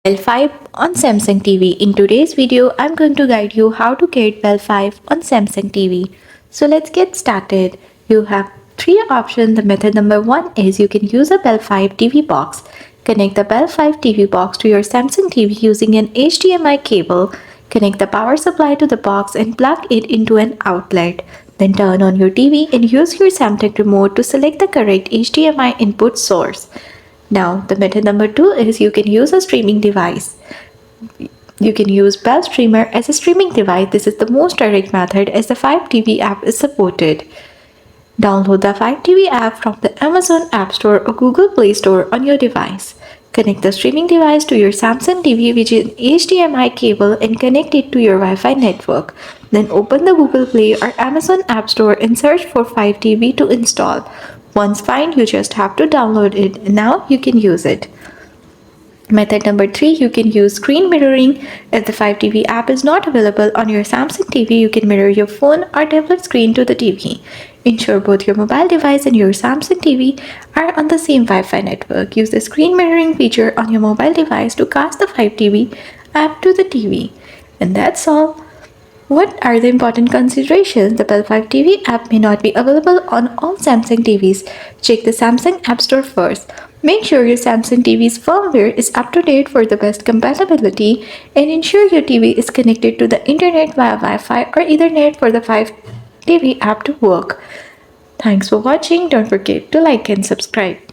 Bell Fibe on Samsung TV. In today's video, I'm going to guide you how to get Bell Fibe on Samsung TV. So let's get started. You have three options. The method number one is you can use a Bell Fibe TV box. Connect the Bell Fibe TV box to your Samsung TV using an HDMI cable. Connect the power supply to the box and plug it into an outlet. Then turn on your TV and use your Samsung remote to select the correct HDMI input source. Now, the method number two is you can use a streaming device. You can use Bell Streamer as a streaming device. This is the most direct method as the Fibe TV app is supported. Download the Fibe TV app from the Amazon App Store or Google Play Store on your device. Connect the streaming device to your Samsung TV with an HDMI cable and connect it to your Wi-Fi network. Then open the Google Play or Amazon App Store and search for Fibe TV to install. Once found, you just have to download it and now you can use it. Method number three, you can use screen mirroring. If the Fibe TV app is not available on your Samsung TV, you can mirror your phone or tablet screen to the TV. Ensure both your mobile device and your Samsung TV are on the same Wi-Fi network. Use the screen mirroring feature on your mobile device to cast the Fibe TV app to the TV. And that's all. What are the important considerations? The Bell Fibe TV app may not be available on all Samsung TVs. Check the Samsung App Store first. Make sure your Samsung TV's firmware is up to date for the best compatibility and ensure your TV is connected to the internet via Wi-Fi or Ethernet for the Fibe TV app to work. Thanks for watching. Don't forget to like and subscribe.